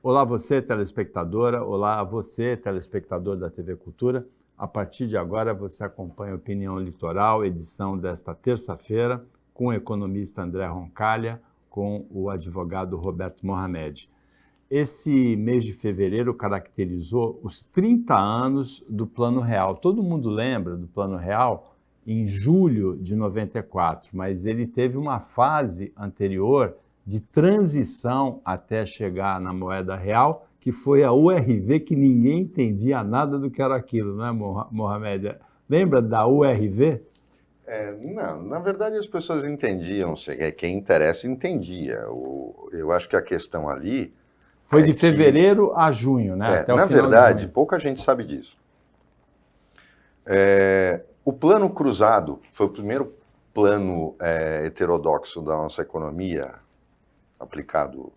Olá você, telespectadora, olá você, telespectador da TV Cultura. A partir de agora você acompanha Opinião Litoral, edição desta terça-feira, com o economista André Roncalha, com o advogado Roberto Mohamed. Esse mês de fevereiro caracterizou os 30 anos do Plano Real. Todo mundo lembra do Plano Real em julho de 94, mas ele teve uma fase anterior de transição até chegar na moeda real, que foi a URV, que ninguém entendia nada do que era aquilo, não é, Mohamed? Lembra da URV? Não, na verdade as pessoas entendiam, quem interessa entendia. Eu acho que a questão ali... Foi de fevereiro a junho, né? Até o na final verdade, de junho. Pouca gente sabe disso. O plano cruzado foi o primeiro plano heterodoxo da nossa economia, aplicado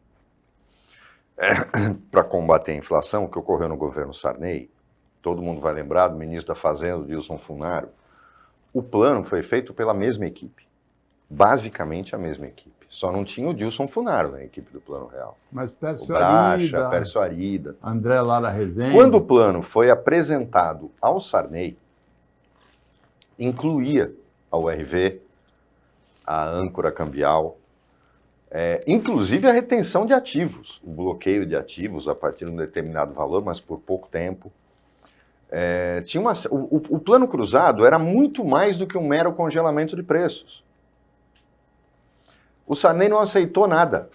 para combater a inflação, que ocorreu no governo Sarney. Todo mundo vai lembrar do ministro da Fazenda, Dilson Funaro. O plano foi feito pela mesma equipe, basicamente a mesma equipe. Só não tinha o Dilson Funaro na equipe do Plano Real. Mas Pércio Arida, André Lara Rezende. Quando o plano foi apresentado ao Sarney, incluía a URV, a âncora cambial, inclusive a retenção de ativos, o bloqueio de ativos a partir de um determinado valor, mas por pouco tempo. O plano cruzado era muito mais do que um mero congelamento de preços. O Sarney não aceitou nada,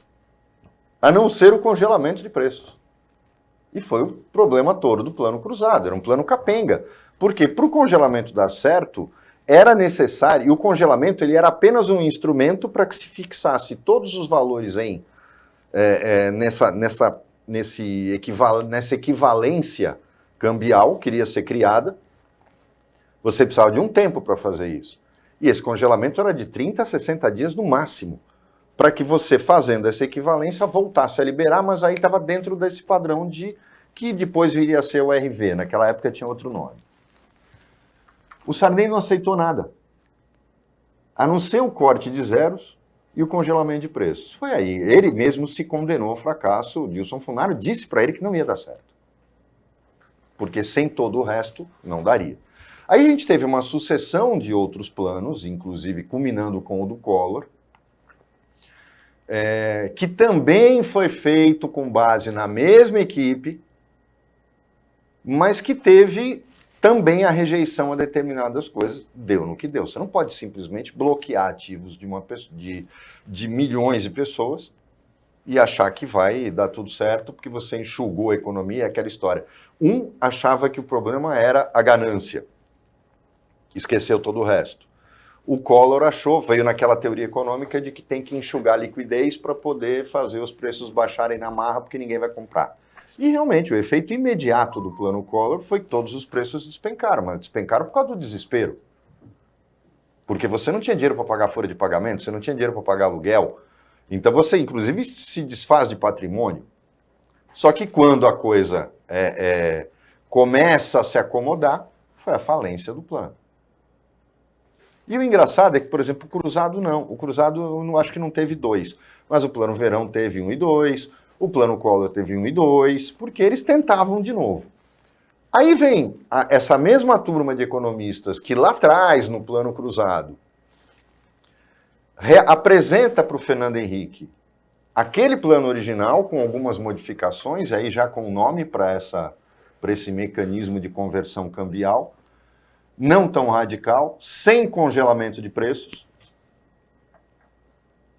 a não ser o congelamento de preços. E foi o problema todo do plano cruzado, era um plano capenga. Porque para o congelamento dar certo, era necessário, e o congelamento ele era apenas um instrumento para que se fixasse todos os valores nessa equivalência cambial que iria ser criada. Você precisava de um tempo para fazer isso. E esse congelamento era de 30 a 60 dias no máximo, para que você, fazendo essa equivalência, voltasse a liberar, mas aí estava dentro desse padrão que depois viria a ser o RV. Naquela época tinha outro nome. O Sarney não aceitou nada, a não ser o corte de zeros e o congelamento de preços. Foi aí, ele mesmo se condenou ao fracasso. O Dilson Funaro disse para ele que não ia dar certo, porque sem todo o resto não daria. Aí a gente teve uma sucessão de outros planos, inclusive culminando com o do Collor, que também foi feito com base na mesma equipe, mas que teve também a rejeição a determinadas coisas. Deu no que deu. Você não pode simplesmente bloquear ativos de milhões de pessoas e achar que vai dar tudo certo porque você enxugou a economia, é aquela história. Um achava que o problema era a ganância, esqueceu todo o resto. O Collor veio naquela teoria econômica de que tem que enxugar a liquidez para poder fazer os preços baixarem na marra porque ninguém vai comprar. E realmente o efeito imediato do plano Collor foi que todos os preços despencaram, mas despencaram por causa do desespero. Porque você não tinha dinheiro para pagar folha de pagamento, você não tinha dinheiro para pagar aluguel, então você inclusive se desfaz de patrimônio. Só que quando a coisa começa a se acomodar, foi a falência do plano. E o engraçado é que, por exemplo, o cruzado não. O cruzado eu não acho que não teve 2, mas o plano verão teve 1 e 2, o plano Collor teve 1 e 2, porque eles tentavam de novo. Aí vem essa mesma turma de economistas que lá atrás, no plano cruzado, apresenta para o Fernando Henrique aquele plano original com algumas modificações, aí já com nome para esse mecanismo de conversão cambial, não tão radical, sem congelamento de preços.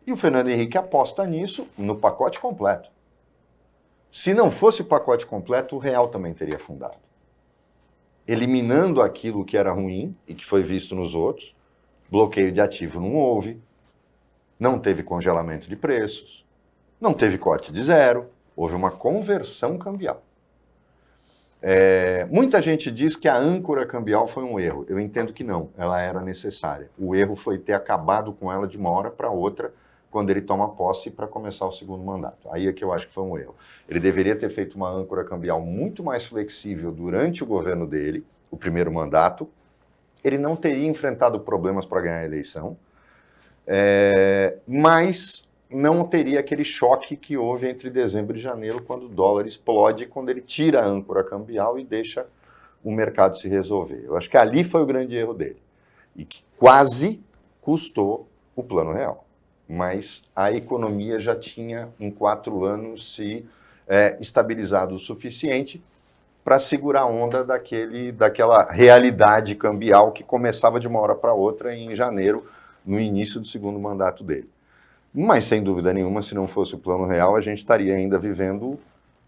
E o Fernando Henrique aposta nisso no pacote completo. Se não fosse o pacote completo, o real também teria afundado. Eliminando aquilo que era ruim e que foi visto nos outros, bloqueio de ativo não houve, não teve congelamento de preços, não teve corte de zero, houve uma conversão cambial. Muita gente diz que a âncora cambial foi um erro. Eu entendo que não, ela era necessária. O erro foi ter acabado com ela de uma hora para outra, quando ele toma posse para começar o segundo mandato. Aí é que eu acho que foi um erro. Ele deveria ter feito uma âncora cambial muito mais flexível durante o governo dele, o primeiro mandato. Ele não teria enfrentado problemas para ganhar a eleição, mas não teria aquele choque que houve entre dezembro e janeiro, quando o dólar explode, quando ele tira a âncora cambial e deixa o mercado se resolver. Eu acho que ali foi o grande erro dele, e que quase custou o Plano Real. Mas a economia já tinha, em 4 anos, se estabilizado o suficiente para segurar a onda daquela realidade cambial que começava de uma hora para outra em janeiro, no início do segundo mandato dele. Mas, sem dúvida nenhuma, se não fosse o Plano Real, a gente estaria ainda vivendo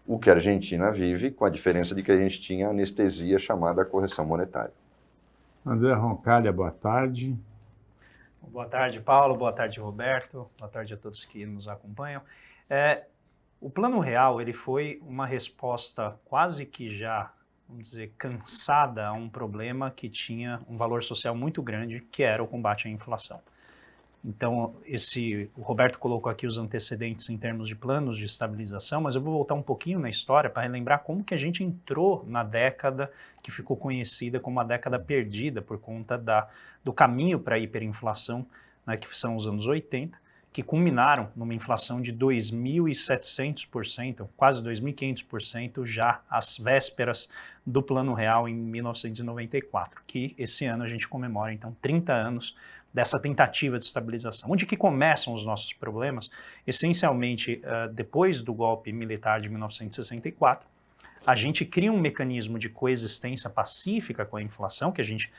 o que a Argentina vive, com a diferença de que a gente tinha anestesia chamada correção monetária. André Roncalha, boa tarde. Boa tarde, Paulo. Boa tarde, Roberto. Boa tarde a todos que nos acompanham. O Plano Real ele foi uma resposta quase que já, vamos dizer, cansada a um problema que tinha um valor social muito grande, que era o combate à inflação. Então, o Roberto colocou aqui os antecedentes em termos de planos de estabilização, mas eu vou voltar um pouquinho na história para relembrar como que a gente entrou na década que ficou conhecida como a década perdida por conta do caminho para a hiperinflação, né, que são os anos 80, que culminaram numa inflação de 2.700%, quase 2.500%, já às vésperas do Plano Real em 1994, que esse ano a gente comemora, então, 30 anos dessa tentativa de estabilização. Onde que começam os nossos problemas? Essencialmente, depois do golpe militar de 1964, a gente cria um mecanismo de coexistência pacífica com a inflação, que a gente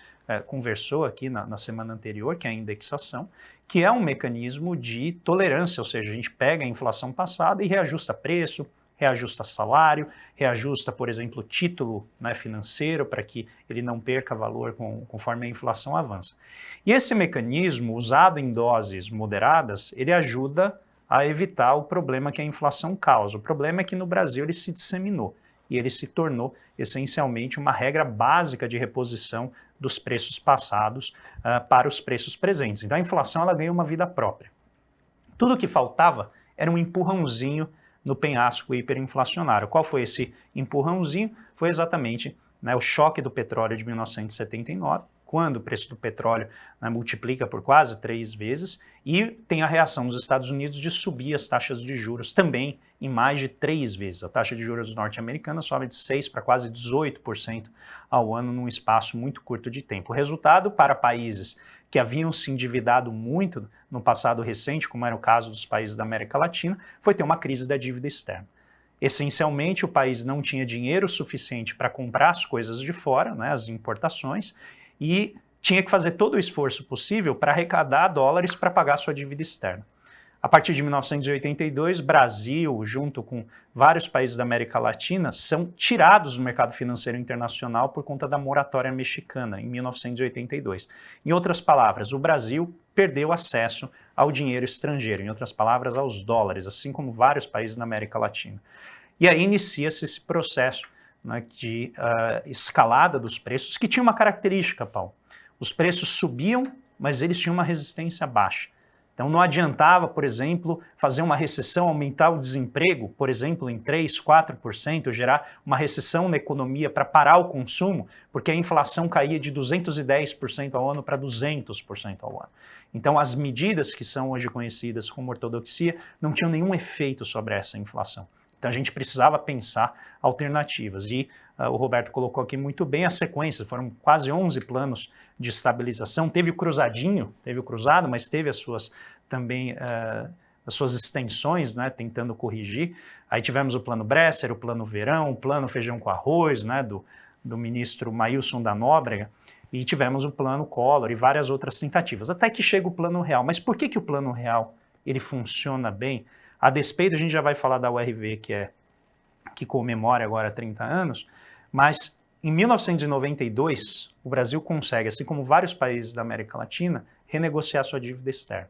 conversou aqui na semana anterior, que é a indexação, que é um mecanismo de tolerância, ou seja, a gente pega a inflação passada e reajusta preço, reajusta salário, reajusta, por exemplo, título, né, financeiro, para que ele não perca valor conforme a inflação avança. E esse mecanismo, usado em doses moderadas, ele ajuda a evitar o problema que a inflação causa. O problema é que no Brasil ele se disseminou e ele se tornou essencialmente uma regra básica de reposição dos preços passados para os preços presentes. Então a inflação ela ganhou uma vida própria. Tudo o que faltava era um empurrãozinho no penhasco hiperinflacionário. Qual foi esse empurrãozinho? Foi exatamente, né, o choque do petróleo de 1979, quando o preço do petróleo, né, multiplica por quase 3 vezes, e tem a reação dos Estados Unidos de subir as taxas de juros também em mais de 3 vezes. A taxa de juros norte-americana sobe de 6% para quase 18% ao ano num espaço muito curto de tempo. O resultado para países que haviam se endividado muito no passado recente, como era o caso dos países da América Latina, foi ter uma crise da dívida externa. Essencialmente, o país não tinha dinheiro suficiente para comprar as coisas de fora, né, as importações, e tinha que fazer todo o esforço possível para arrecadar dólares para pagar sua dívida externa. A partir de 1982, Brasil, junto com vários países da América Latina, são tirados do mercado financeiro internacional por conta da moratória mexicana, em 1982. Em outras palavras, o Brasil perdeu acesso ao dinheiro estrangeiro, em outras palavras, aos dólares, assim como vários países da América Latina. E aí inicia-se esse processo, né, de escalada dos preços, que tinha uma característica, Paulo. Os preços subiam, mas eles tinham uma resistência baixa. Então não adiantava, por exemplo, fazer uma recessão, aumentar o desemprego, por exemplo, em 3%, 4%, gerar uma recessão na economia para parar o consumo, porque a inflação caía de 210% ao ano para 200% ao ano. Então as medidas que são hoje conhecidas como ortodoxia não tinham nenhum efeito sobre essa inflação. Então a gente precisava pensar alternativas e o Roberto colocou aqui muito bem a sequência, foram quase 11 planos de estabilização, teve o cruzadinho, teve o cruzado, mas teve as suas também as suas extensões, né, tentando corrigir. Aí tivemos o plano Bresser, o plano Verão, o plano Feijão com Arroz, né, do ministro Maílson da Nóbrega, e tivemos o plano Collor e várias outras tentativas, até que chega o Plano Real. Mas por que o Plano Real ele funciona bem? A despeito, a gente já vai falar da URV, que comemora agora 30 anos, mas em 1992, o Brasil consegue, assim como vários países da América Latina, renegociar sua dívida externa.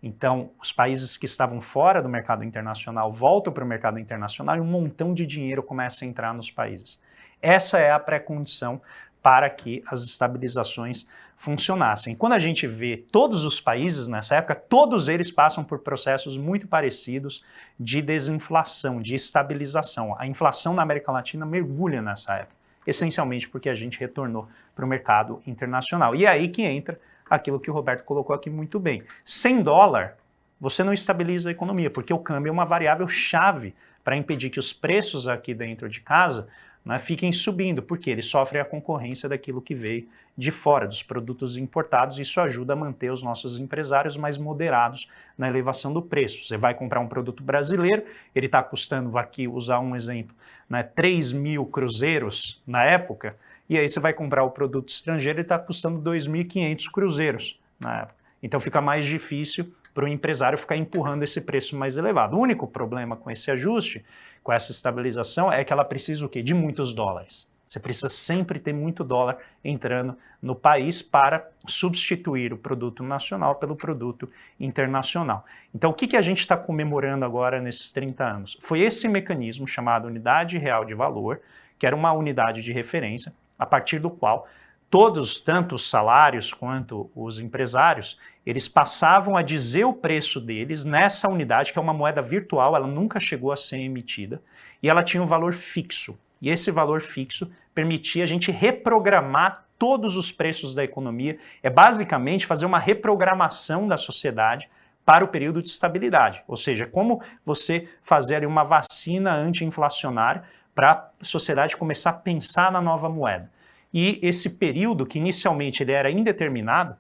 Então, os países que estavam fora do mercado internacional voltam para o mercado internacional e um montão de dinheiro começa a entrar nos países. Essa é a pré-condição para que as estabilizações funcionassem. Quando a gente vê todos os países nessa época, todos eles passam por processos muito parecidos de desinflação, de estabilização. A inflação na América Latina mergulha nessa época, essencialmente porque a gente retornou para o mercado internacional. E é aí que entra aquilo que o Roberto colocou aqui muito bem. Sem dólar, você não estabiliza a economia, porque o câmbio é uma variável chave para impedir que os preços aqui dentro de casa, né, fiquem subindo, porque eles sofrem a concorrência daquilo que veio de fora, dos produtos importados. Isso ajuda a manter os nossos empresários mais moderados na elevação do preço. Você vai comprar um produto brasileiro, ele está custando, vou aqui usar um exemplo, né, 3 mil cruzeiros na época, e aí você vai comprar o produto estrangeiro e está custando 2.500 cruzeiros na época. Então fica mais difícil para o empresário ficar empurrando esse preço mais elevado. O único problema com esse ajuste, com essa estabilização, é que ela precisa o quê? De muitos dólares. Você precisa sempre ter muito dólar entrando no país para substituir o produto nacional pelo produto internacional. Então, o que a gente está comemorando agora nesses 30 anos? Foi esse mecanismo chamado Unidade Real de Valor, que era uma unidade de referência, a partir do qual todos, tanto os salários quanto os empresários, eles passavam a dizer o preço deles nessa unidade, que é uma moeda virtual, ela nunca chegou a ser emitida, e ela tinha um valor fixo. E esse valor fixo permitia a gente reprogramar todos os preços da economia, é basicamente fazer uma reprogramação da sociedade para o período de estabilidade. Ou seja, como você fazer ali uma vacina anti-inflacionária para a sociedade começar a pensar na nova moeda. E esse período, que inicialmente ele era indeterminado,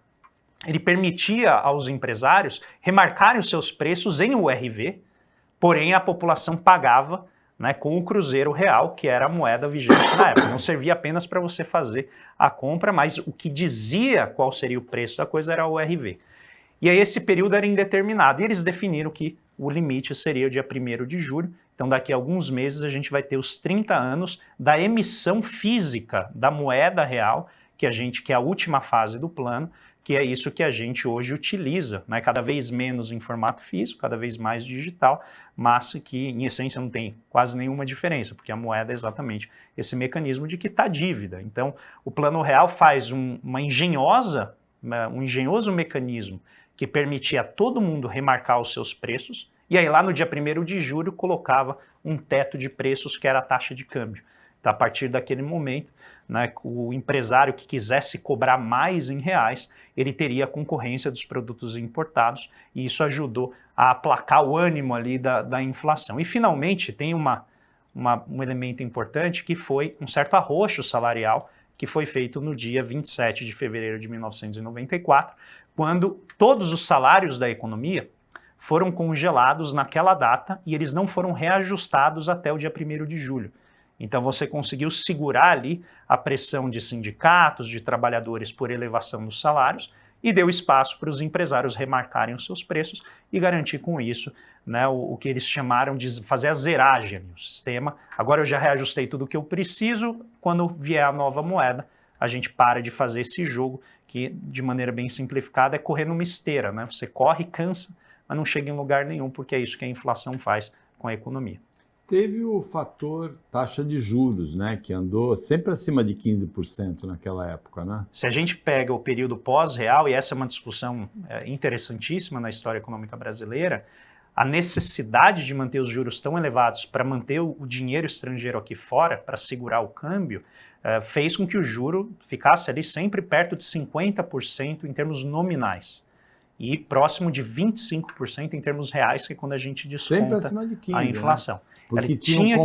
ele permitia aos empresários remarcarem os seus preços em URV, porém a população pagava, né, com o cruzeiro real, que era a moeda vigente na época. Não servia apenas para você fazer a compra, mas o que dizia qual seria o preço da coisa era o URV. E aí esse período era indeterminado, e eles definiram que o limite seria o dia 1º de julho. Então daqui a alguns meses a gente vai ter os 30 anos da emissão física da moeda real, que é a última fase do plano, que é isso que a gente hoje utiliza, né? Cada vez menos em formato físico, cada vez mais digital, mas que em essência não tem quase nenhuma diferença, porque a moeda é exatamente esse mecanismo de quitar dívida. Então o Plano Real faz um engenhoso mecanismo que permitia a todo mundo remarcar os seus preços, e aí lá no dia 1º de julho colocava um teto de preços que era a taxa de câmbio. Então, a partir daquele momento, né, o empresário que quisesse cobrar mais em reais, ele teria a concorrência dos produtos importados, e isso ajudou a aplacar o ânimo ali da inflação. E finalmente tem um elemento importante, que foi um certo arroxo salarial que foi feito no dia 27 de fevereiro de 1994, quando todos os salários da economia foram congelados naquela data e eles não foram reajustados até o dia 1º de julho. Então você conseguiu segurar ali a pressão de sindicatos, de trabalhadores por elevação dos salários, e deu espaço para os empresários remarcarem os seus preços e garantir com isso, né, o que eles chamaram de fazer a zeragem no sistema. Agora eu já reajustei tudo o que eu preciso, quando vier a nova moeda, a gente para de fazer esse jogo, que de maneira bem simplificada é correr numa esteira, né? Você corre, cansa, mas não chega em lugar nenhum, porque é isso que a inflação faz com a economia. Teve o fator taxa de juros, né, que andou sempre acima de 15% naquela época, né? Se a gente pega o período pós-real, e essa é uma discussão interessantíssima na história econômica brasileira, a necessidade de manter os juros tão elevados para manter o dinheiro estrangeiro aqui fora, para segurar o câmbio, fez com que o juro ficasse ali sempre perto de 50% em termos nominais. E próximo de 25% em termos reais, que é quando a gente desconta acima de 15, a inflação. Né? Porque tinha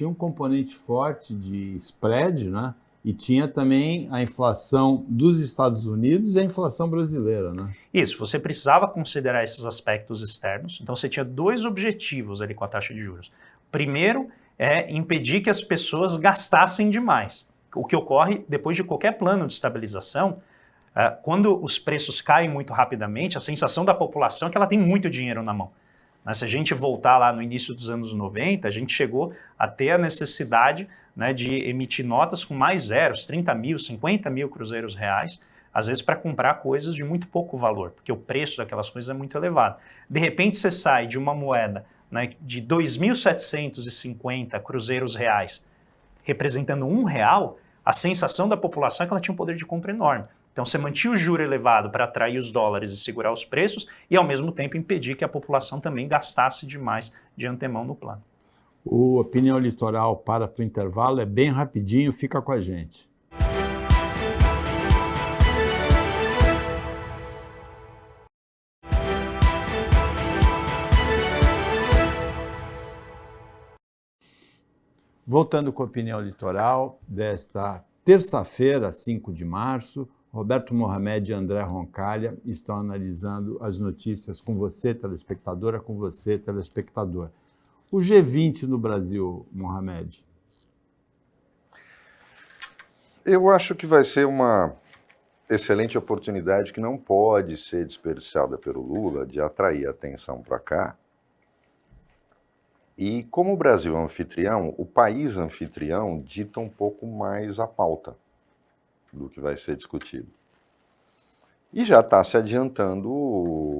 um componente forte de spread, né? E tinha também a inflação dos Estados Unidos e a inflação brasileira, né? Isso, você precisava considerar esses aspectos externos. Então você tinha dois objetivos ali com a taxa de juros. Primeiro é impedir que as pessoas gastassem demais. O que ocorre depois de qualquer plano de estabilização, quando os preços caem muito rapidamente, a sensação da população é que ela tem muito dinheiro na mão. Se a gente voltar lá no início dos anos 90, a gente chegou a ter a necessidade, né, de emitir notas com mais zeros, 30 mil, 50 mil cruzeiros reais, às vezes para comprar coisas de muito pouco valor, porque o preço daquelas coisas é muito elevado. De repente você sai de uma moeda, né, de 2.750 cruzeiros reais, representando R$1, a sensação da população é que ela tinha um poder de compra enorme. Então você mantinha o juro elevado para atrair os dólares e segurar os preços e ao mesmo tempo impedir que a população também gastasse demais de antemão no plano. O Opinião Litoral para o intervalo, é bem rapidinho, fica com a gente. Voltando com a opinião litoral desta terça-feira, 5 de março, Roberto Mohamed e André Roncalha estão analisando as notícias com você, telespectadora, com você, telespectador. O G20 no Brasil, Mohamed? Eu acho que vai ser uma excelente oportunidade que não pode ser desperdiçada pelo Lula de atrair atenção para cá. E como o Brasil é anfitrião, o país anfitrião dita um pouco mais a pauta do que vai ser discutido. E já está se adiantando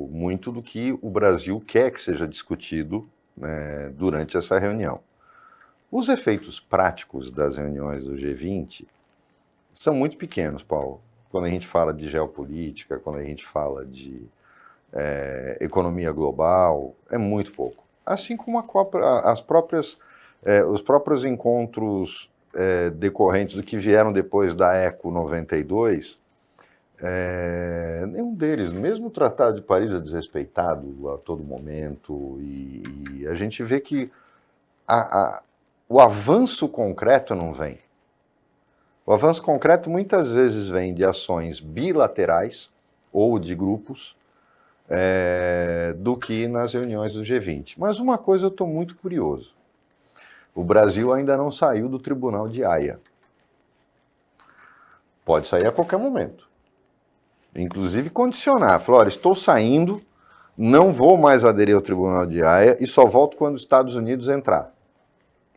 muito do que o Brasil quer que seja discutido, né, durante essa reunião. Os efeitos práticos das reuniões do G20 são muito pequenos, Paulo. Quando a gente fala de geopolítica, quando a gente fala de economia global, é muito pouco. Assim como os próprios encontros decorrentes do que vieram depois da ECO 92, nenhum deles, mesmo o Tratado de Paris, é desrespeitado a todo momento, e a gente vê que o avanço concreto não vem. O avanço concreto muitas vezes vem de ações bilaterais ou de grupos, do que nas reuniões do G20. Mas uma coisa eu estou muito curioso. O Brasil ainda não saiu do Tribunal de Haia. Pode sair a qualquer momento. Inclusive condicionar. Falar, estou saindo, não vou mais aderir ao Tribunal de Haia e só volto quando os Estados Unidos entrar.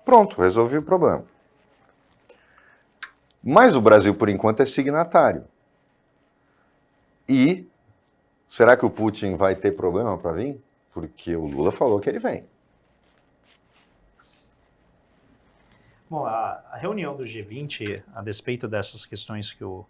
Pronto, resolvi o problema. Mas o Brasil, por enquanto, é signatário. E será que o Putin vai ter problema para vir? Porque o Lula falou que ele vem. Bom, a reunião do G20, a despeito dessas questões que o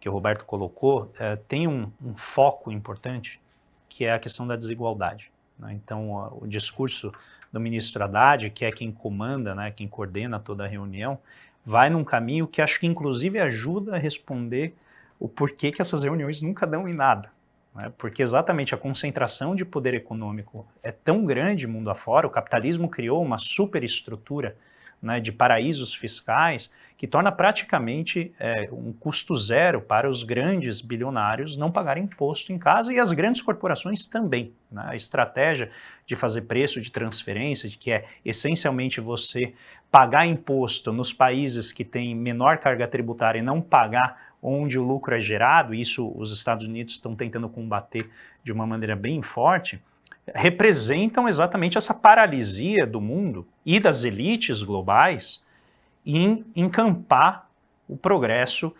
Roberto colocou, tem um foco importante, que é a questão da desigualdade, né? Então, o discurso do ministro Haddad, que é quem comanda, né, quem coordena toda a reunião, vai num caminho que acho que inclusive ajuda a responder o porquê que essas reuniões nunca dão em nada. Porque exatamente a concentração de poder econômico é tão grande mundo afora, o capitalismo criou uma superestrutura, né, de paraísos fiscais que torna praticamente um custo zero para os grandes bilionários não pagarem imposto em casa e as grandes corporações também, né? A estratégia de fazer preço de transferência, de que é essencialmente você pagar imposto nos países que têm menor carga tributária e não pagar onde o lucro é gerado, isso os Estados Unidos estão tentando combater de uma maneira bem forte, representam exatamente essa paralisia do mundo e das elites globais em encampar o progresso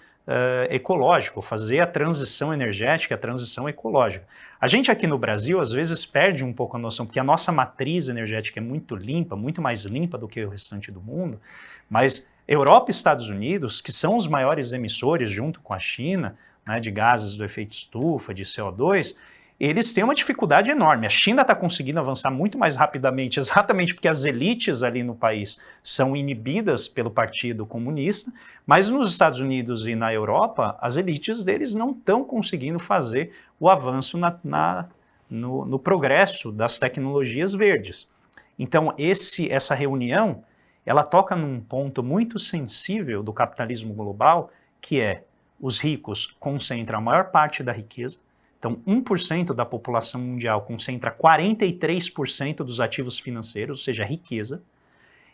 ecológico, fazer a transição energética, a transição ecológica. A gente aqui no Brasil, às vezes, perde um pouco a noção, porque a nossa matriz energética é muito limpa, muito mais limpa do que o restante do mundo, mas Europa e Estados Unidos, que são os maiores emissores, junto com a China, né, de gases do efeito estufa, de CO2, eles têm uma dificuldade enorme. A China está conseguindo avançar muito mais rapidamente, exatamente porque as elites ali no país são inibidas pelo Partido Comunista, mas nos Estados Unidos e na Europa, as elites deles não estão conseguindo fazer o avanço no progresso das tecnologias verdes. Então, essa reunião, ela toca num ponto muito sensível do capitalismo global, que é os ricos concentram a maior parte da riqueza. Então, 1% da população mundial concentra 43% dos ativos financeiros, ou seja, riqueza,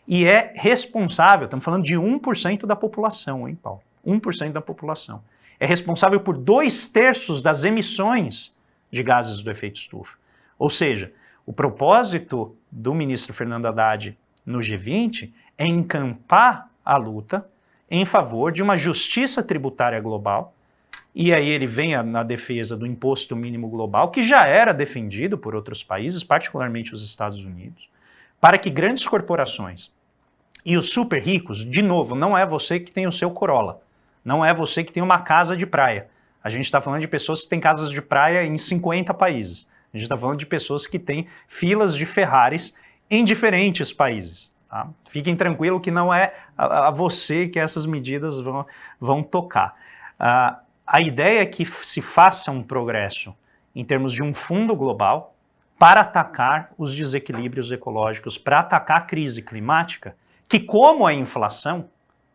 e é responsável, estamos falando de 1% da população, hein, Paulo? 1% da população. É responsável por 2/3 das emissões de gases do efeito estufa. Ou seja, o propósito do ministro Fernando Haddad no G20 é encampar a luta em favor de uma justiça tributária global, e aí ele vem na defesa do imposto mínimo global, que já era defendido por outros países, particularmente os Estados Unidos, para que grandes corporações e os super ricos, de novo, não é você que tem o seu Corolla, não é você que tem uma casa de praia. A gente está falando de pessoas que têm casas de praia em 50 países. A gente está falando de pessoas que têm filas de Ferraris em diferentes países. Tá? Fiquem tranquilos que não é a você que essas medidas vão tocar. A ideia é que se faça um progresso em termos de um fundo global para atacar os desequilíbrios ecológicos, para atacar a crise climática, que, como a inflação,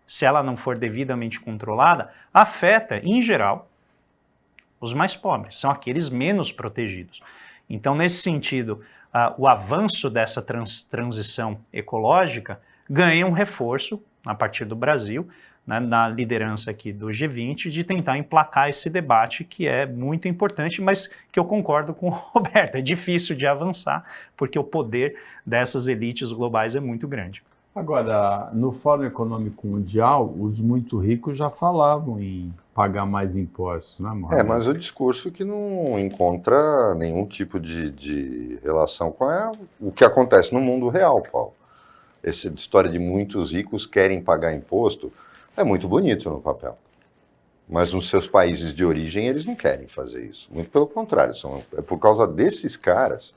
se ela não for devidamente controlada, afeta, em geral, os mais pobres, são aqueles menos protegidos. Então, nesse sentido, o avanço dessa transição ecológica ganha um reforço, a partir do Brasil, né, na liderança aqui do G20, de tentar emplacar esse debate que é muito importante, mas que eu concordo com o Roberto, é difícil de avançar, porque o poder dessas elites globais é muito grande. Agora, no Fórum Econômico Mundial, os muito ricos já falavam em pagar mais impostos, né, Mohamed? Mas o discurso que não encontra nenhum tipo de relação com o que acontece no mundo real, Paulo. Essa história de muitos ricos querem pagar imposto é muito bonito no papel. Mas nos seus países de origem eles não querem fazer isso. Muito pelo contrário, é por causa desses caras.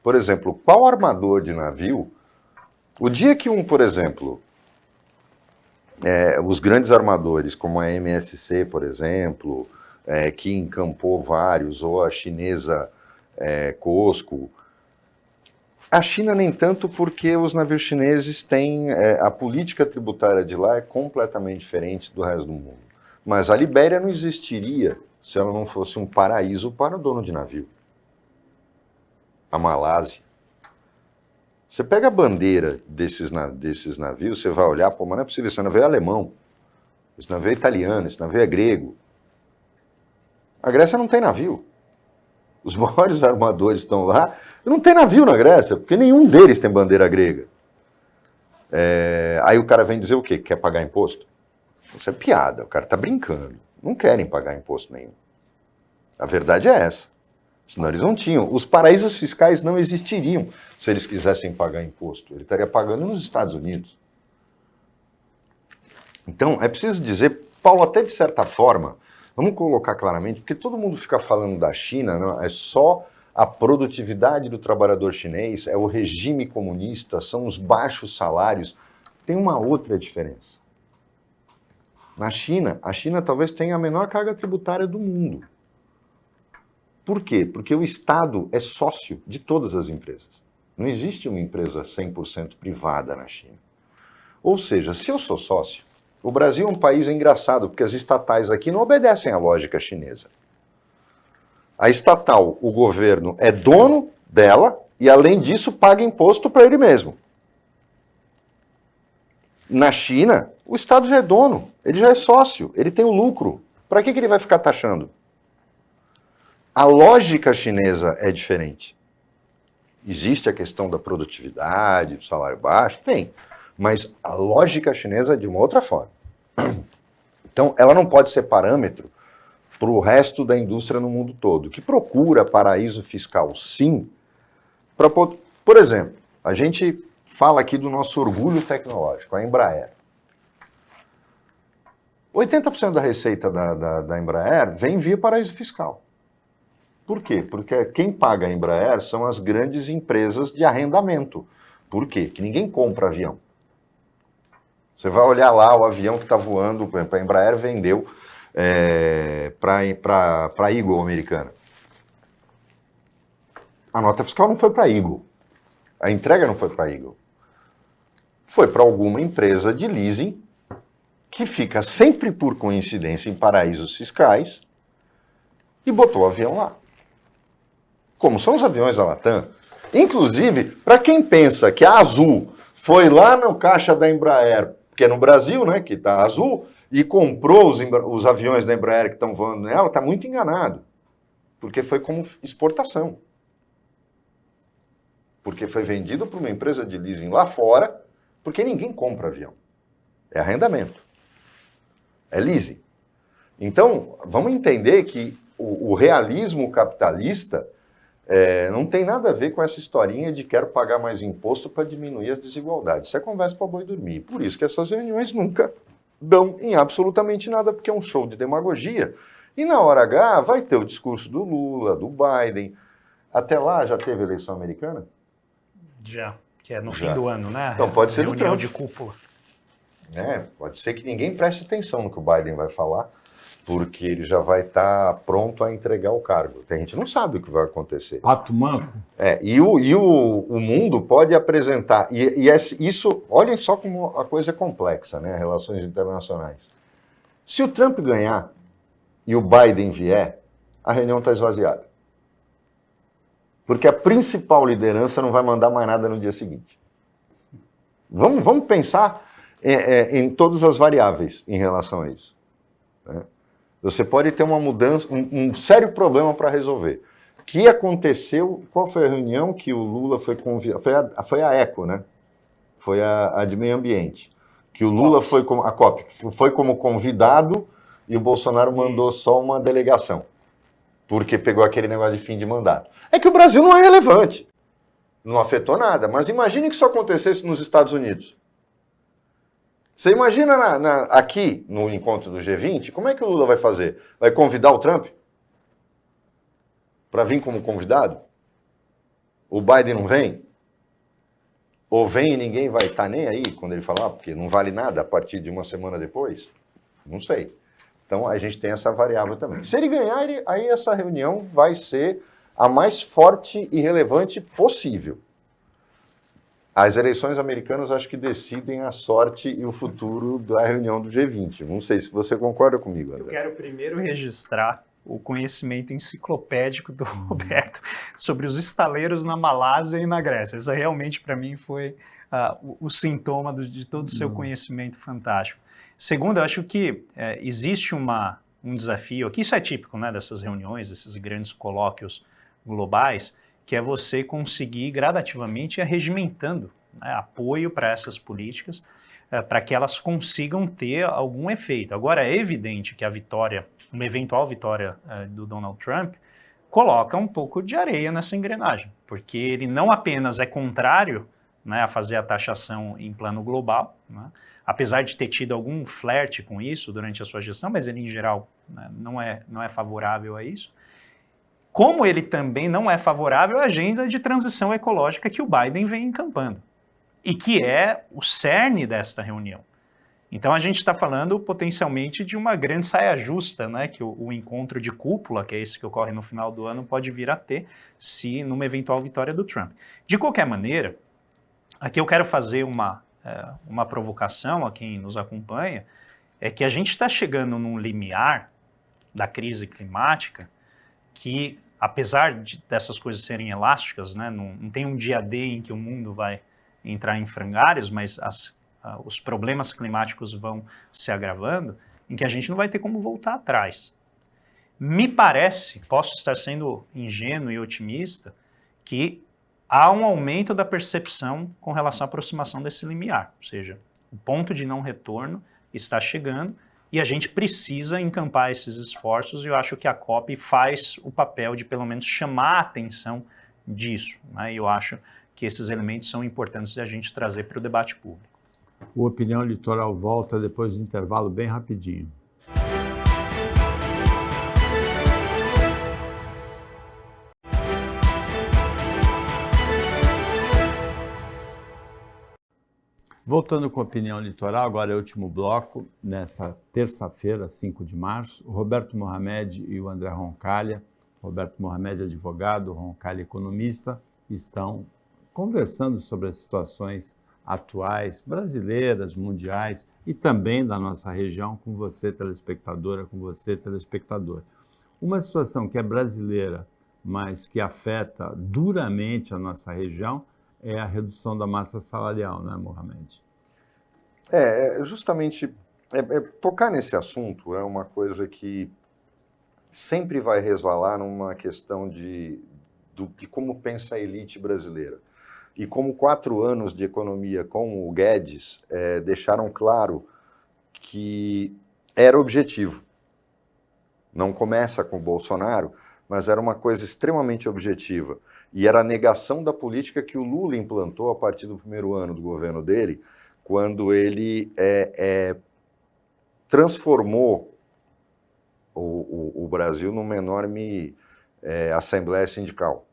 Por exemplo, qual armador de navio... O dia que por exemplo, os grandes armadores, como a MSC, por exemplo, que encampou vários, ou a chinesa COSCO, a China nem tanto, porque os navios chineses têm, a política tributária de lá é completamente diferente do resto do mundo. Mas a Libéria não existiria se ela não fosse um paraíso para o dono de navio. A Malásia. Você pega a bandeira desses navios, você vai olhar, mas não é possível, esse navio é alemão, esse navio é italiano, esse navio é grego. A Grécia não tem navio. Os maiores armadores estão lá, e não tem navio na Grécia, porque nenhum deles tem bandeira grega. Aí o cara vem dizer o quê? Quer pagar imposto? Isso é piada, o cara está brincando. Não querem pagar imposto nenhum. A verdade é essa. Senão eles não tinham. Os paraísos fiscais não existiriam se eles quisessem pagar imposto. Ele estaria pagando nos Estados Unidos. Então, é preciso dizer, Paulo, até de certa forma, vamos colocar claramente, porque todo mundo fica falando da China, não, é só a produtividade do trabalhador chinês, é o regime comunista, são os baixos salários. Tem uma outra diferença. Na China, a China talvez tenha a menor carga tributária do mundo. Por quê? Porque o Estado é sócio de todas as empresas. Não existe uma empresa 100% privada na China. Ou seja, se eu sou sócio, o Brasil é um país engraçado, porque as estatais aqui não obedecem à lógica chinesa. A estatal, o governo é dono dela e, além disso, paga imposto para ele mesmo. Na China, o Estado já é dono, ele já é sócio, ele tem o lucro. Para que ele vai ficar taxando? A lógica chinesa é diferente. Existe a questão da produtividade, do salário baixo? Tem. Mas a lógica chinesa é de uma outra forma. Então, ela não pode ser parâmetro para o resto da indústria no mundo todo, que procura paraíso fiscal, sim. Por exemplo, a gente fala aqui do nosso orgulho tecnológico, a Embraer. 80% da receita da Embraer vem via paraíso fiscal. Por quê? Porque quem paga a Embraer são as grandes empresas de arrendamento. Por quê? Porque ninguém compra avião. Você vai olhar lá o avião que está voando, por exemplo, a Embraer vendeu para a Eagle americana. A nota fiscal não foi para a Eagle. A entrega não foi para a Eagle. Foi para alguma empresa de leasing que fica sempre por coincidência em paraísos fiscais e botou o avião lá. Como são os aviões da Latam. Inclusive, para quem pensa que a Azul foi lá no caixa da Embraer, que é no Brasil, né, que está Azul, e comprou os aviões da Embraer que estão voando nela, está muito enganado. Porque foi como exportação. Porque foi vendido para uma empresa de leasing lá fora, porque ninguém compra avião. É arrendamento. É leasing. Então, vamos entender que o realismo capitalista não tem nada a ver com essa historinha de quero pagar mais imposto para diminuir as desigualdades. Isso é conversa para boi dormir. Por isso que essas reuniões nunca dão em absolutamente nada, porque é um show de demagogia. E na hora H vai ter o discurso do Lula, do Biden. Até lá já teve eleição americana? Já, que é no fim do ano, né? Então pode ser reunião do Trump. de cúpula. Pode ser que ninguém preste atenção no que o Biden vai falar, porque ele já vai estar pronto a entregar o cargo. A gente não sabe o que vai acontecer. Pato manco? E o mundo pode apresentar, isso olhem só como a coisa é complexa, né? Relações internacionais. Se o Trump ganhar e o Biden vier, a reunião está esvaziada. Porque a principal liderança não vai mandar mais nada no dia seguinte. Vamos pensar em todas as variáveis em relação a isso. Né? Você pode ter uma mudança, um sério problema para resolver. O que aconteceu? Qual foi a reunião que o Lula foi convidado? Foi a ECO, né? Foi a de meio ambiente. Que o Lula foi como a COP, foi como convidado e o Bolsonaro mandou só uma delegação. Porque pegou aquele negócio de fim de mandato. É que o Brasil não é relevante. Não afetou nada. Mas imagine que isso acontecesse nos Estados Unidos. Você imagina aqui, no encontro do G20, como é que o Lula vai fazer? Vai convidar o Trump? Para vir como convidado? O Biden não vem? Ou vem e ninguém vai estar nem aí quando ele falar, porque não vale nada a partir de uma semana depois? Não sei. Então a gente tem essa variável também. Se ele ganhar, aí essa reunião vai ser a mais forte e relevante possível. As eleições americanas acho que decidem a sorte e o futuro da reunião do G20. Não sei se você concorda comigo, André. Eu quero primeiro registrar o conhecimento enciclopédico do Roberto sobre os estaleiros na Malásia e na Grécia. Isso realmente, para mim, foi o sintoma de todo o seu conhecimento fantástico. Segundo, eu acho que existe um desafio, que isso é típico, né, dessas reuniões, desses grandes colóquios globais, que é você conseguir gradativamente ir arregimentando, né, apoio para essas políticas, para que elas consigam ter algum efeito. Agora, é evidente que a vitória, uma eventual vitória do Donald Trump, coloca um pouco de areia nessa engrenagem, porque ele não apenas é contrário, né, a fazer a taxação em plano global, né, apesar de ter tido algum flerte com isso durante a sua gestão, mas ele, em geral, né, não é favorável a isso, como ele também não é favorável à agenda de transição ecológica que o Biden vem encampando, e que é o cerne desta reunião. Então a gente está falando potencialmente de uma grande saia justa, né, que o encontro de cúpula, que é esse que ocorre no final do ano, pode vir a ter, se numa eventual vitória do Trump. De qualquer maneira, aqui eu quero fazer uma provocação a quem nos acompanha, é que a gente está chegando num limiar da crise climática que, apesar dessas coisas serem elásticas, né, não tem um dia D em que o mundo vai entrar em frangalhos, mas os problemas climáticos vão se agravando, em que a gente não vai ter como voltar atrás. Me parece, posso estar sendo ingênuo e otimista, que há um aumento da percepção com relação à aproximação desse limiar, ou seja, o ponto de não retorno está chegando e a gente precisa encampar esses esforços, e eu acho que a COP faz o papel de pelo menos chamar a atenção disso, né? E eu acho que esses elementos são importantes de a gente trazer para o debate público. O Opinião Litoral volta depois do intervalo bem rapidinho. Voltando com a Opinião Litoral, agora é o último bloco, nessa terça-feira, 5 de março, o Roberto Mohamed e o André Roncalha, Roberto Mohamed advogado, Roncalha economista, estão conversando sobre as situações atuais, brasileiras, mundiais e também da nossa região, com você, telespectadora, com você, telespectador. Uma situação que é brasileira, mas que afeta duramente a nossa região, é a redução da massa salarial, né, Mohamed? Justamente, tocar nesse assunto é uma coisa que sempre vai resvalar numa questão de como pensa a elite brasileira. E como 4 anos de economia com o Guedes deixaram claro que era objetivo. Não começa com o Bolsonaro, mas era uma coisa extremamente objetiva. E era a negação da política que o Lula implantou a partir do primeiro ano do governo dele, quando ele transformou o Brasil numa enorme assembleia sindical.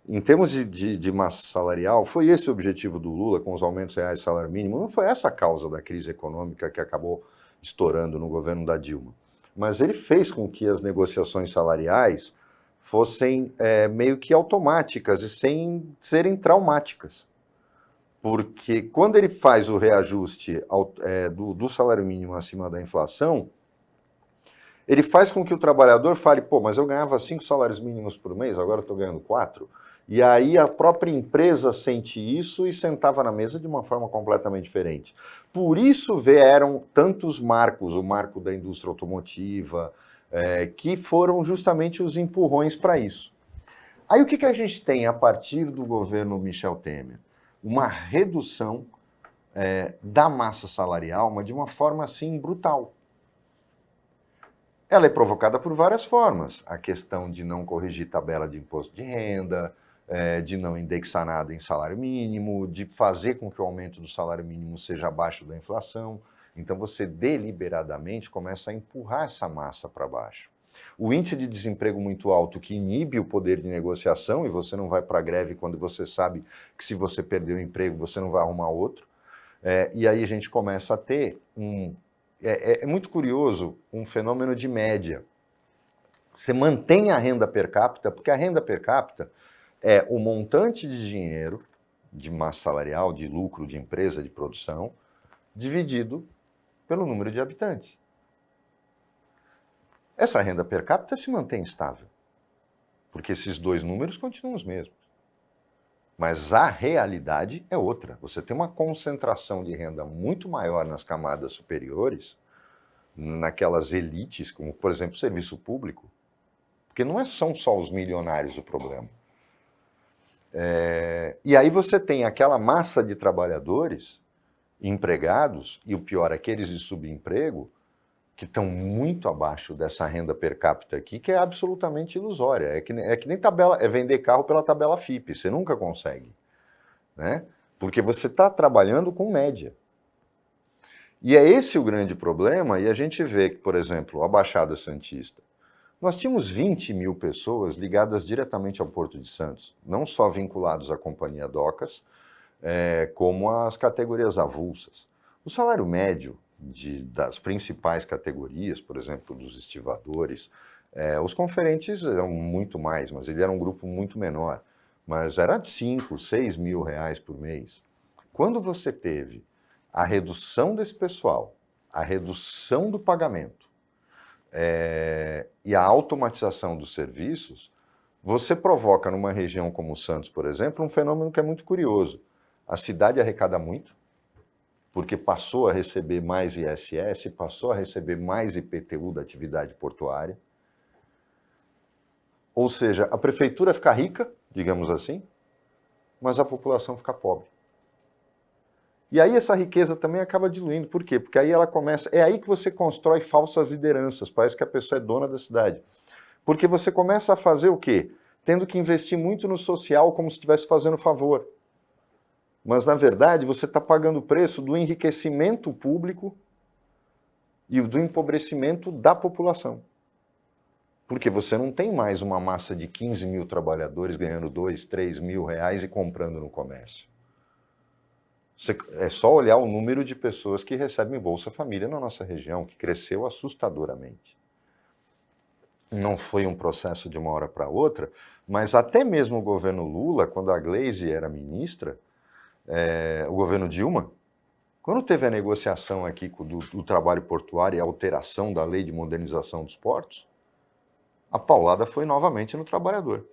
Em termos de massa salarial, foi esse o objetivo do Lula com os aumentos reais de salário mínimo. Não foi essa a causa da crise econômica que acabou estourando no governo da Dilma. Mas ele fez com que as negociações salariais fossem meio que automáticas e sem serem traumáticas. Porque quando ele faz o reajuste do salário mínimo acima da inflação, ele faz com que o trabalhador fale, pô, mas eu ganhava 5 salários mínimos por mês, agora eu estou ganhando 4. E aí a própria empresa sente isso e sentava na mesa de uma forma completamente diferente. Por isso vieram tantos marcos, o marco da indústria automotiva, que foram justamente os empurrões para isso. Aí o que a gente tem a partir do governo Michel Temer? Uma redução da massa salarial, mas de uma forma assim brutal. Ela é provocada por várias formas. A questão de não corrigir tabela de imposto de renda, de não indexar nada em salário mínimo, de fazer com que o aumento do salário mínimo seja abaixo da inflação. Então você deliberadamente começa a empurrar essa massa para baixo. O índice de desemprego muito alto que inibe o poder de negociação, e você não vai para a greve quando você sabe que se você perder o emprego você não vai arrumar outro. E aí a gente começa a ter é muito curioso um fenômeno de média. Você mantém a renda per capita, porque a renda per capita é o montante de dinheiro, de massa salarial, de lucro de empresa, de produção, dividido pelo número de habitantes. Essa renda per capita se mantém estável, porque esses dois números continuam os mesmos. Mas a realidade é outra. Você tem uma concentração de renda muito maior nas camadas superiores, naquelas elites, como, por exemplo, o serviço público, porque não são só os milionários o problema. E aí você tem aquela massa de trabalhadores, empregados, e o pior, aqueles de subemprego, que estão muito abaixo dessa renda per capita aqui, que é absolutamente ilusória. É que nem tabela, vender carro pela tabela FIPE, você nunca consegue, né? Porque você está trabalhando com média. E é esse o grande problema, e a gente vê que, por exemplo, a Baixada Santista, nós tínhamos 20 mil pessoas ligadas diretamente ao Porto de Santos, não só vinculados à Companhia Docas, como às categorias avulsas. O salário médio das principais categorias, por exemplo, dos estivadores, os conferentes eram muito mais, mas ele era um grupo muito menor, mas era de 5, 6 mil reais por mês. Quando você teve a redução desse pessoal, a redução do pagamento e a automatização dos serviços, você provoca numa região como Santos, por exemplo, um fenômeno que é muito curioso. A cidade arrecada muito, porque passou a receber mais ISS, passou a receber mais IPTU da atividade portuária. Ou seja, a prefeitura fica rica, digamos assim, mas a população fica pobre. E aí essa riqueza também acaba diluindo. Por quê? Porque aí ela começa... É aí que você constrói falsas lideranças, parece que a pessoa é dona da cidade. Porque você começa a fazer o quê? Tendo que investir muito no social como se estivesse fazendo favor. Mas, na verdade, você está pagando o preço do enriquecimento público e do empobrecimento da população. Porque você não tem mais uma massa de 15 mil trabalhadores ganhando 2, 3 mil reais e comprando no comércio. É só olhar o número de pessoas que recebem Bolsa Família na nossa região, que cresceu assustadoramente. Não foi um processo de uma hora para outra, mas até mesmo o governo Lula, quando a Gleisi era ministra, o governo Dilma, quando teve a negociação aqui do trabalho portuário e a alteração da lei de modernização dos portos, a paulada foi novamente no trabalhador.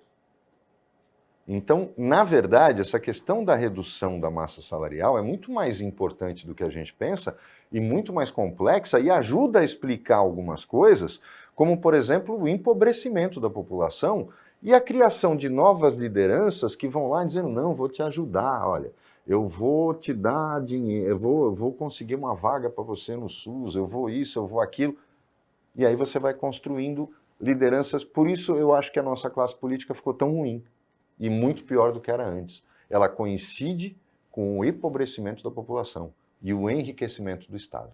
Então, na verdade, essa questão da redução da massa salarial é muito mais importante do que a gente pensa e muito mais complexa e ajuda a explicar algumas coisas, como, por exemplo, o empobrecimento da população e a criação de novas lideranças que vão lá dizendo, não, vou te ajudar, olha, eu vou te dar dinheiro, eu vou conseguir uma vaga para você no SUS, eu vou isso, eu vou aquilo. E aí você vai construindo lideranças. Por isso eu acho que a nossa classe política ficou tão ruim e muito pior do que era antes. Ela coincide com o empobrecimento da população e o enriquecimento do Estado.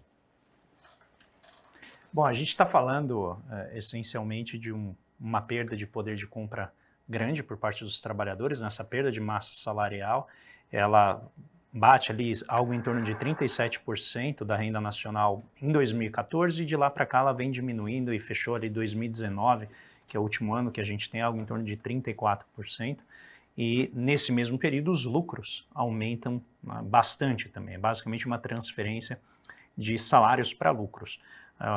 Bom, a gente está falando essencialmente de uma perda de poder de compra grande por parte dos trabalhadores, nessa perda de massa salarial. Ela bate ali algo em torno de 37% da renda nacional em 2014 e de lá para cá ela vem diminuindo e fechou ali 2019, que é o último ano que a gente tem algo em torno de 34%. e nesse mesmo período os lucros aumentam bastante também. É basicamente uma transferência de salários para lucros.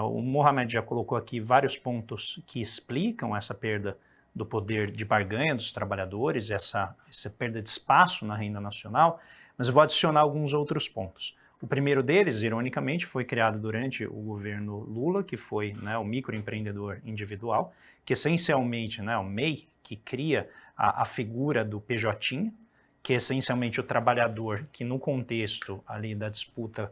O Mohamed já colocou aqui vários pontos que explicam essa perda do poder de barganha dos trabalhadores, essa perda de espaço na renda nacional, mas eu vou adicionar alguns outros pontos. O primeiro deles, ironicamente, foi criado durante o governo Lula, que foi, né, o microempreendedor individual, que essencialmente, né, o MEI, que cria a figura do PJ, que é essencialmente o trabalhador que no contexto ali da disputa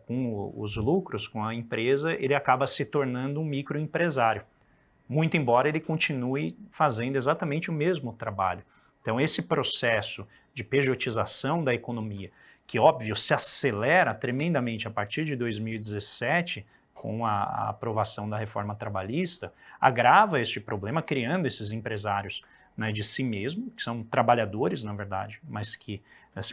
com os lucros, com a empresa, ele acaba se tornando um microempresário, muito embora ele continue fazendo exatamente o mesmo trabalho. Então esse processo de pejotização da economia, que óbvio se acelera tremendamente a partir de 2017, com a aprovação da reforma trabalhista, agrava este problema, criando esses empresários, né, de si mesmo, que são trabalhadores, na verdade, mas que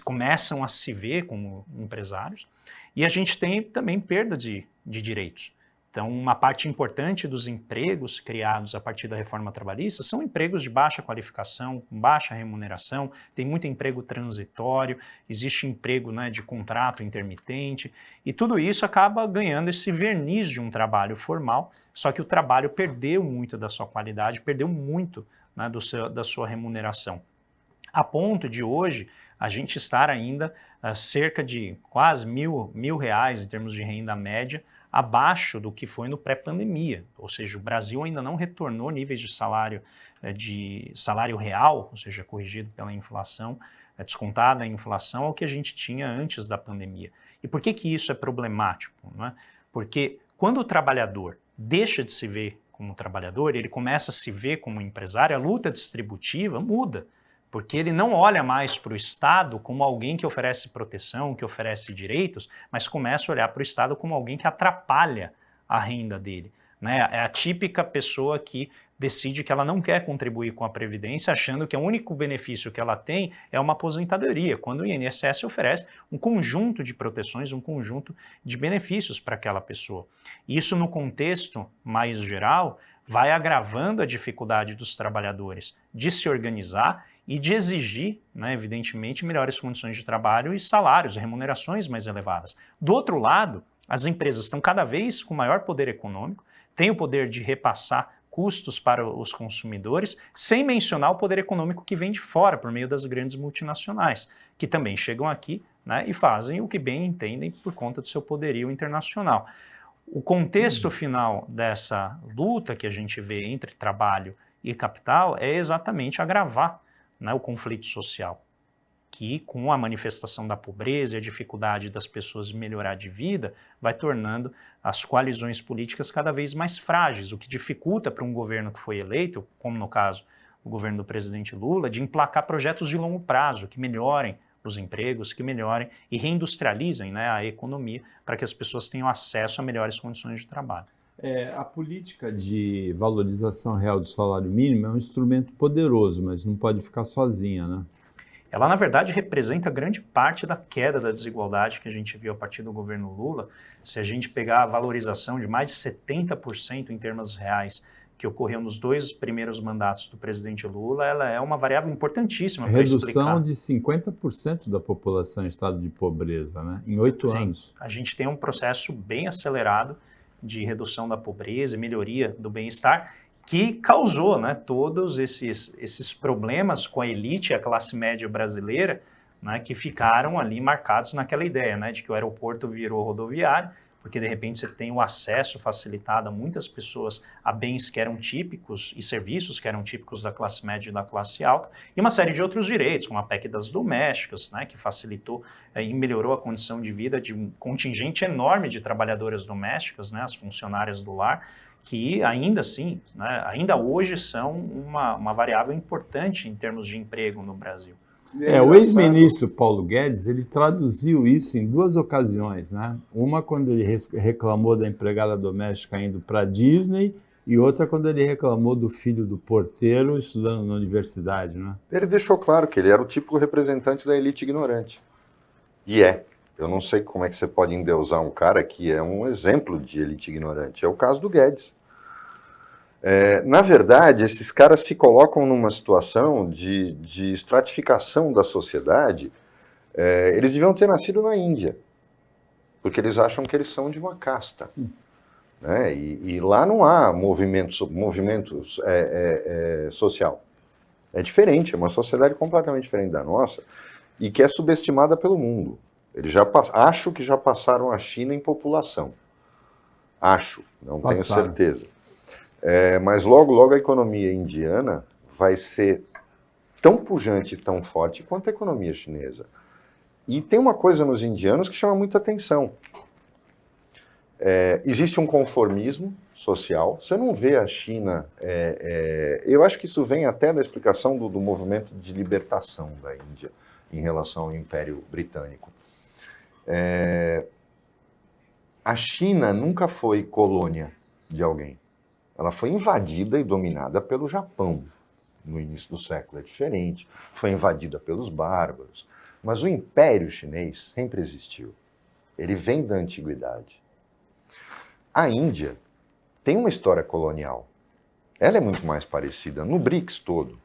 começam a se ver como empresários. E a gente tem também perda de direitos. Então, uma parte importante dos empregos criados a partir da reforma trabalhista são empregos de baixa qualificação, com baixa remuneração, tem muito emprego transitório, existe emprego, né, de contrato intermitente, e tudo isso acaba ganhando esse verniz de um trabalho formal, só que o trabalho perdeu muito da sua qualidade, perdeu muito, né, da sua remuneração. A ponto de hoje a gente estar ainda cerca de quase mil reais em termos de renda média, abaixo do que foi no pré-pandemia, ou seja, o Brasil ainda não retornou níveis de salário real, ou seja, corrigido pela inflação, descontada a inflação, ao que a gente tinha antes da pandemia. E por que isso é problemático? Não é? Porque quando o trabalhador deixa de se ver como trabalhador, ele começa a se ver como empresário, a luta distributiva muda, porque ele não olha mais para o Estado como alguém que oferece proteção, que oferece direitos, mas começa a olhar para o Estado como alguém que atrapalha a renda dele, né? É a típica pessoa que decide que ela não quer contribuir com a Previdência, achando que o único benefício que ela tem é uma aposentadoria, quando o INSS oferece um conjunto de proteções, um conjunto de benefícios para aquela pessoa. Isso, no contexto mais geral, vai agravando a dificuldade dos trabalhadores de se organizar e de exigir, né, evidentemente, melhores condições de trabalho e salários, remunerações mais elevadas. Do outro lado, as empresas estão cada vez com maior poder econômico, têm o poder de repassar custos para os consumidores, sem mencionar o poder econômico que vem de fora, por meio das grandes multinacionais, que também chegam aqui, né, e fazem o que bem entendem por conta do seu poderio internacional. O contexto final dessa luta que a gente vê entre trabalho e capital é exatamente agravar, né, o conflito social, que com a manifestação da pobreza e a dificuldade das pessoas melhorar de vida, vai tornando as coalizões políticas cada vez mais frágeis, o que dificulta para um governo que foi eleito, como no caso o governo do presidente Lula, de emplacar projetos de longo prazo, que melhorem os empregos, que melhorem e reindustrializem, né, a economia, para que as pessoas tenham acesso a melhores condições de trabalho. A política de valorização real do salário mínimo é um instrumento poderoso, mas não pode ficar sozinha, né? Ela, na verdade, representa grande parte da queda da desigualdade que a gente viu a partir do governo Lula. Se a gente pegar a valorização de mais de 70% em termos reais que ocorreu nos 2 primeiros mandatos do presidente Lula, ela é uma variável importantíssima para explicar. Redução de 50% da população em estado de pobreza, né? Em 8 anos. A gente tem um processo bem acelerado de redução da pobreza e melhoria do bem-estar, que causou, né, todos esses problemas com a elite e a classe média brasileira, né, que ficaram ali marcados naquela ideia, né, de que o aeroporto virou rodoviário, porque de repente você tem o acesso facilitado a muitas pessoas a bens que eram típicos e serviços que eram típicos da classe média e da classe alta, e uma série de outros direitos, como a PEC das domésticas, né, que facilitou e melhorou a condição de vida de um contingente enorme de trabalhadoras domésticas, né, as funcionárias do lar, que ainda assim, né, ainda hoje são uma variável importante em termos de emprego no Brasil. O ex-ministro Paulo Guedes, ele traduziu isso em 2 ocasiões, né? Uma quando ele reclamou da empregada doméstica indo para a Disney e outra quando ele reclamou do filho do porteiro estudando na universidade, né? Ele deixou claro que ele era o típico representante da elite ignorante. E é. Eu não sei como é que você pode endeusar um cara que é um exemplo de elite ignorante. É o caso do Guedes. Na verdade, esses caras se colocam numa situação de estratificação da sociedade. Eles deviam ter nascido na Índia, porque eles acham que eles são de uma casta. Né? E lá não há movimento social. É diferente, é uma sociedade completamente diferente da nossa e que é subestimada pelo mundo. Eles acho que já passaram a China em população. Acho, não tenho certeza. Mas logo a economia indiana vai ser tão pujante e tão forte quanto a economia chinesa. E tem uma coisa nos indianos que chama muita atenção. Existe um conformismo social. Você não vê a China... eu acho que isso vem até da explicação do movimento de libertação da Índia em relação ao Império Britânico. A China nunca foi colônia de alguém. Ela foi invadida e dominada pelo Japão no início do século. É diferente. Foi invadida pelos bárbaros. Mas o Império Chinês sempre existiu. Ele vem da antiguidade. A Índia tem uma história colonial. Ela é muito mais parecida. No BRICS todo,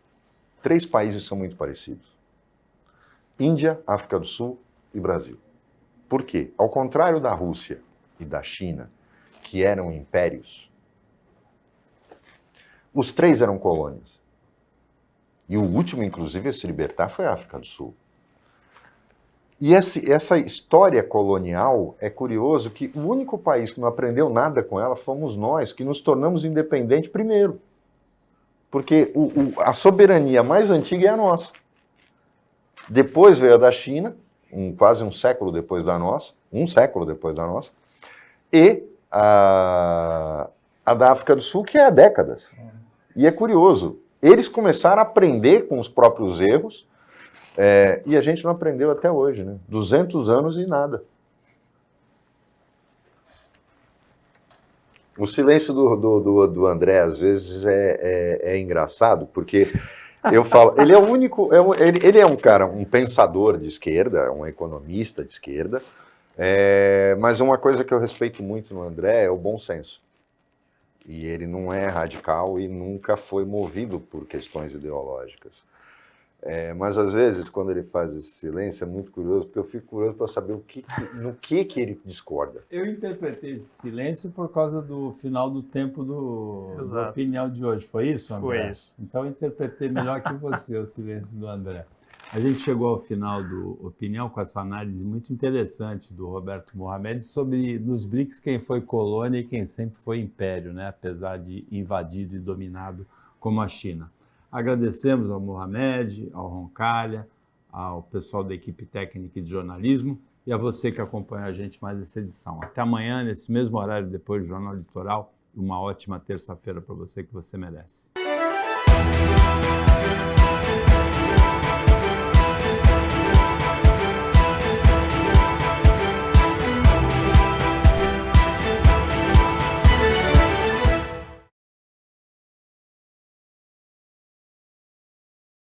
3 países são muito parecidos. Índia, África do Sul e Brasil. Por quê? Ao contrário da Rússia e da China, que eram impérios, os 3 eram colônias. E o último, inclusive, a se libertar foi a África do Sul. E essa história colonial, é curioso que o único país que não aprendeu nada com ela fomos nós, que nos tornamos independentes primeiro. Porque a soberania mais antiga é a nossa. Depois veio a da China, quase um século depois da nossa, e a da África do Sul, que é há décadas. E é curioso, eles começaram a aprender com os próprios erros, e a gente não aprendeu até hoje, né? 200 anos e nada. O silêncio do André, às vezes, é engraçado, porque eu falo, ele é o único, ele é um cara, um pensador de esquerda, um economista de esquerda, mas uma coisa que eu respeito muito no André é o bom senso. E ele não é radical e nunca foi movido por questões ideológicas. Mas, às vezes, quando ele faz esse silêncio, é muito curioso, porque eu fico curioso para saber no que ele discorda. Eu interpretei esse silêncio por causa do final do tempo da opinião de hoje. Foi isso, André? Foi isso. Então, eu interpretei melhor que você o silêncio do André. A gente chegou ao final do Opinião com essa análise muito interessante do Roberto Mohamed sobre, nos BRICS, quem foi colônia e quem sempre foi império, né? Apesar de invadido e dominado como a China. Agradecemos ao Mohamed, ao Roncalha, ao pessoal da equipe técnica de jornalismo e a você que acompanha a gente mais essa edição. Até amanhã, nesse mesmo horário, depois do Jornal Litoral. Uma ótima terça-feira para você que você merece.